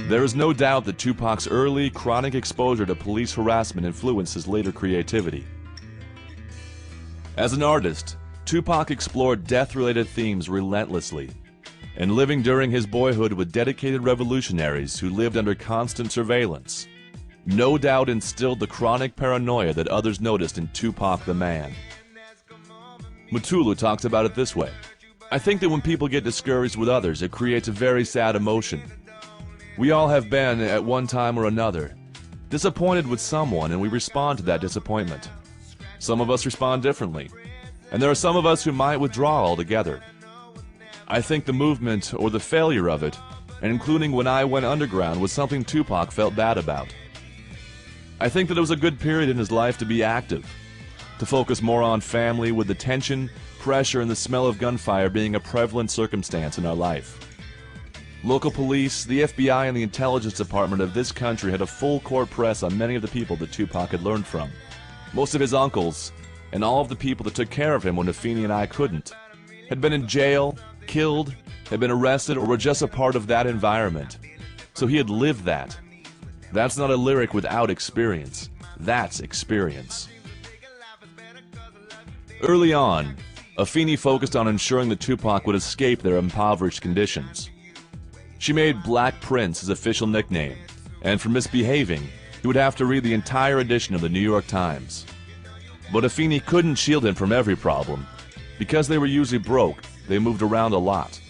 There is no doubt that Tupac's early, chronic exposure to police harassment influenced his later creativity. As an artist, Tupac explored death-related themes relentlessly, and living during his boyhood with dedicated revolutionaries who lived under constant surveillance, no doubt instilled the chronic paranoia that others noticed in Tupac the man. Mutulu talks about it this way: "I think that when people get discouraged with others, it creates a very sad emotion. We all have been, at one time or another, disappointed with someone, and we respond to that disappointment. Some of us respond differently, and there are some of us who might withdraw altogether. I think the movement, or the failure of it, and including when I went underground, was something Tupac felt bad about. I think that it was a good period in his life to be active, to focus more on family, with the tension, pressure, and the smell of gunfire being a prevalent circumstance in our life. Local police, the FBI, and the intelligence department of this country had a full court press on many of the people that Tupac had learned from. Most of his uncles, and all of the people that took care of him when Afeni and I couldn't, had been in jail, killed, had been arrested, or were just a part of that environment. So he had lived that. That's not a lyric without experience. That's experience." Early on, Afeni focused on ensuring that Tupac would escape their impoverished conditions. She made Black Prince his official nickname, and for misbehaving, he would have to read the entire edition of the New York Times. But Afeni couldn't shield him from every problem. Because they were usually broke, they moved around a lot.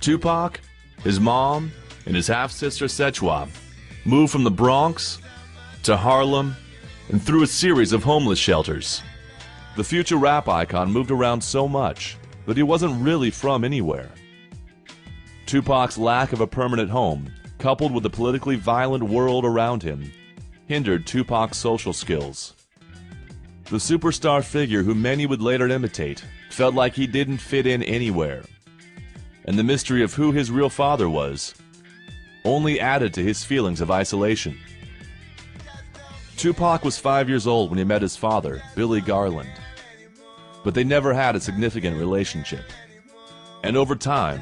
Tupac, his mom, and his half-sister Sechwa moved from the Bronx to Harlem and through a series of homeless shelters. The future rap icon moved around so much that he wasn't really from anywhere. Tupac's lack of a permanent home, coupled with the politically violent world around him, hindered Tupac's social skills. The superstar figure who many would later imitate felt like he didn't fit in anywhere, and the mystery of who his real father was only added to his feelings of isolation. Tupac was 5 years old when he met his father, Billy Garland, but they never had a significant relationship. And over time,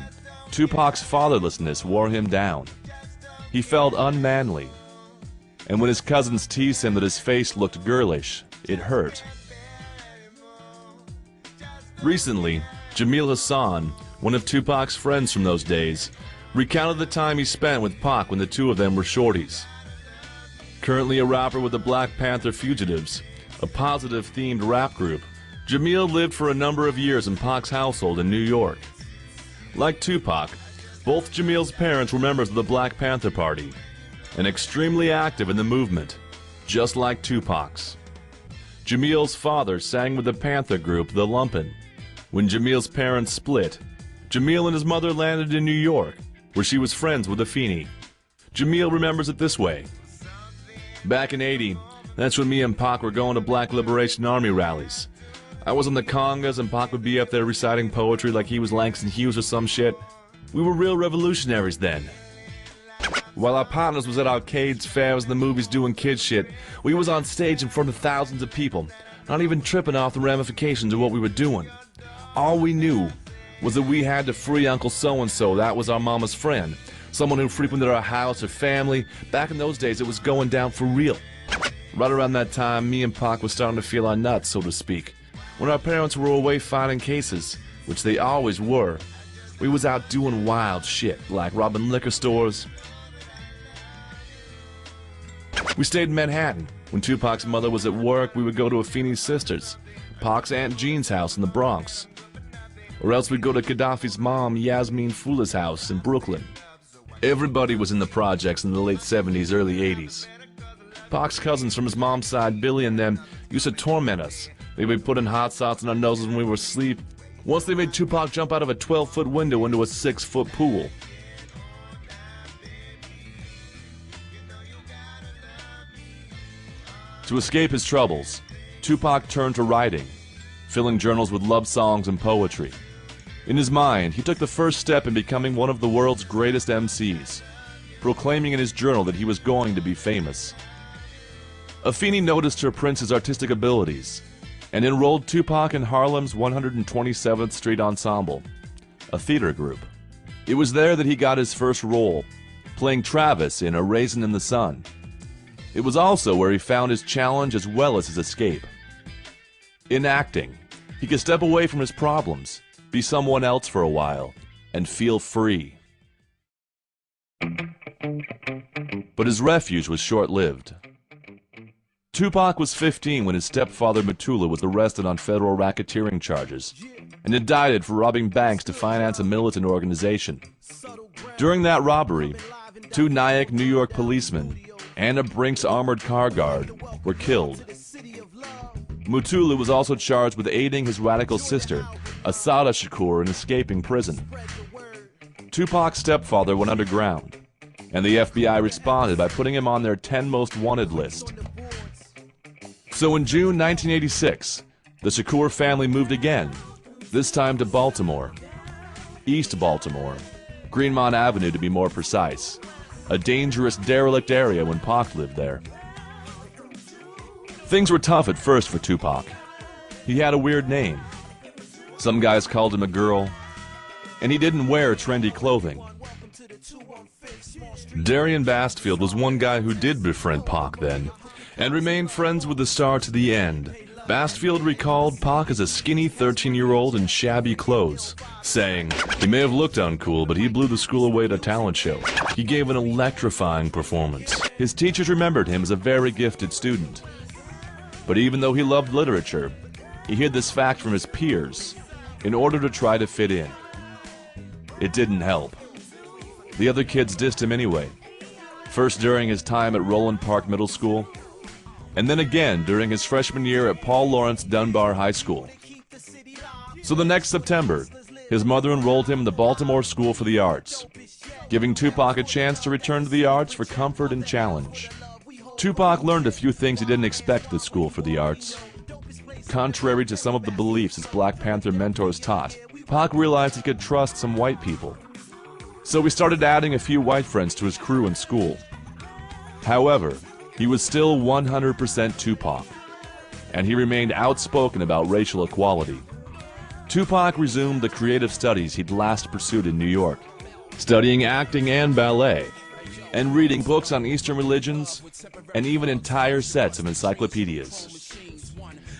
Tupac's fatherlessness wore him down. He felt unmanly, and when his cousins teased him that his face looked girlish, it hurt. Recently, Jamil Hassan, one of Tupac's friends from those days, recounted the time he spent with Pac when the two of them were shorties. Currently a rapper with the Black Panther Fugitives, a positive-themed rap group, Jamil lived for a number of years in Pac's household in New York. Like Tupac, both Jamil's parents were members of the Black Panther Party, and extremely active in the movement, just like Tupac's. Jamil's father sang with the Panther group, The Lumpin'. When Jamil's parents split, Jamil and his mother landed in New York, where she was friends with Afeni. Jamil remembers it this way: "Back in '80, that's when me and Pac were going to Black Liberation Army rallies. I was on the congas and Pac would be up there reciting poetry like he was Langston Hughes or some shit. We were real revolutionaries then. While our partners was at arcades, fairs, and the movies doing kid shit, we was on stage in front of thousands of people, not even tripping off the ramifications of what we were doing. All we knew was that we had to free Uncle So-and-so, that was our mama's friend, someone who frequented our house or family. Back in those days, it was going down for real." Right around that time, me and Pac was starting to feel our nuts, so to speak. When our parents were away fighting cases, which they always were, we was out doing wild shit, like robbing liquor stores. We stayed in Manhattan. When Tupac's mother was at work, we would go to Afeni's sister's, Pac's Aunt Jean's house in the Bronx. Or else we'd go to Gaddafi's mom, Yasmin Fula's house in Brooklyn. Everybody was in the projects in the late 70s, early 80s. Pac's cousins from his mom's side, Billy and them, used to torment us. They would put in hot sauce in our noses when we were asleep. Once they made Tupac jump out of a 12-foot window into a 6-foot pool. To escape his troubles, Tupac turned to writing, filling journals with love songs and poetry. In his mind, he took the first step in becoming one of the world's greatest MCs, proclaiming in his journal that he was going to be famous. Afeni noticed her Prince's artistic abilities and enrolled Tupac in Harlem's 127th Street Ensemble, a theater group. It was there that he got his first role, playing Travis in A Raisin in the Sun. It was also where he found his challenge as well as his escape. In acting, he could step away from his problems, be someone else for a while, and feel free. But his refuge was short-lived. Tupac was 15 when his stepfather Matula was arrested on federal racketeering charges and indicted for robbing banks to finance a militant organization. During that robbery, 2 Nyack, New York policemen and a Brinks armored car guard were killed. Mutulu was also charged with aiding his radical sister, Assata Shakur, in escaping prison. Tupac's stepfather went underground, and the FBI responded by putting him on their 10 most wanted list. So in June 1986, the Shakur family moved again, this time to Baltimore. East Baltimore, Greenmont Avenue to be more precise, a dangerous, derelict area when Pac lived there. Things were tough at first for Tupac. He had a weird name. Some guys called him a girl, and he didn't wear trendy clothing. Darian Bastfield was one guy who did befriend Pac then, and remained friends with the star to the end. Bastfield recalled Pac as a skinny 13-year-old in shabby clothes, saying, "He may have looked uncool, but he blew the school away at a talent show. He gave an electrifying performance." His teachers remembered him as a very gifted student. But even though he loved literature, he hid this fact from his peers in order to try to fit in. It didn't help. The other kids dissed him anyway, first during his time at Roland Park Middle School, and then again during his freshman year at Paul Laurence Dunbar High School. So the next September, his mother enrolled him in the Baltimore School for the Arts, giving Tupac a chance to return to the arts for comfort and challenge. Tupac learned a few things he didn't expect at the School for the Arts. Contrary to some of the beliefs his Black Panther mentors taught, Pac realized he could trust some white people. So he started adding a few white friends to his crew in school. However, he was still 100% Tupac, and he remained outspoken about racial equality. Tupac resumed the creative studies he'd last pursued in New York, studying acting and ballet, and reading books on Eastern religions, and even entire sets of encyclopedias.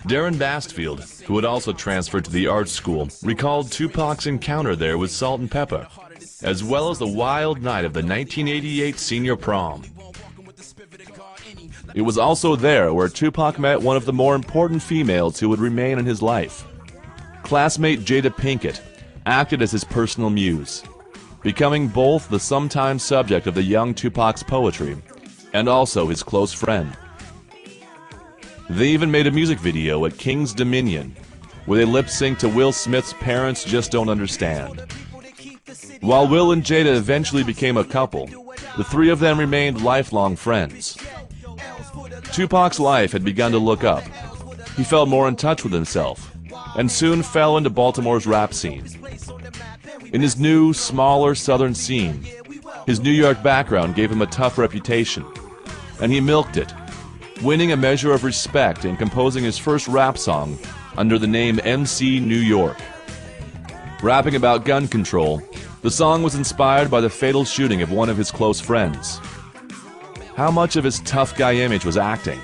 Darren Bastfield, who had also transferred to the art school, recalled Tupac's encounter there with Salt and Pepper, as well as the wild night of the 1988 senior prom. It was also there where Tupac met one of the more important females who would remain in his life. Classmate Jada Pinkett acted as his personal muse, becoming both the sometime subject of the young Tupac's poetry and also his close friend. They even made a music video at King's Dominion, where they lip-synced to Will Smith's Parents Just Don't Understand. While Will and Jada eventually became a couple, the three of them remained lifelong friends. Tupac's life had begun to look up. He felt more in touch with himself, and soon fell into Baltimore's rap scene. In his new, smaller southern scene, his New York background gave him a tough reputation, and he milked it, winning a measure of respect and composing his first rap song under the name MC New York. Rapping about gun control, the song was inspired by the fatal shooting of one of his close friends. How much of his tough guy image was acting?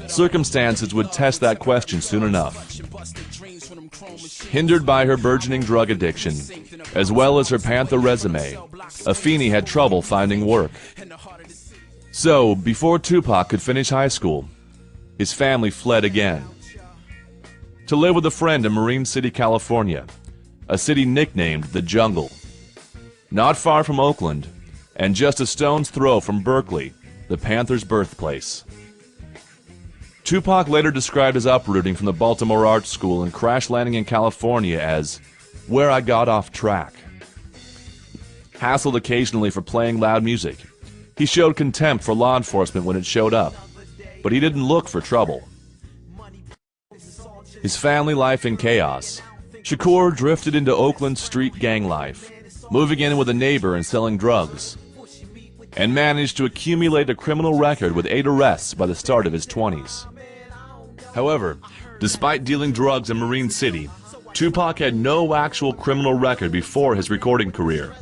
Circumstances would test that question soon enough. Hindered by her burgeoning drug addiction, as well as her Panther resume, Afeni had trouble finding work. So, before Tupac could finish high school, his family fled again, to live with a friend in Marine City, California, a city nicknamed the Jungle. Not far from Oakland, and just a stone's throw from Berkeley, the Panthers' birthplace. Tupac later described his uprooting from the Baltimore Art School and crash landing in California as where I got off track. Hassled occasionally for playing loud music, he showed contempt for law enforcement when it showed up, but he didn't look for trouble. His family life in chaos, Shakur drifted into Oakland street gang life, moving in with a neighbor and selling drugs, and managed to accumulate a criminal record with 8 arrests by the start of his 20s. However, despite dealing drugs in Marine City, Tupac had no actual criminal record before his recording career.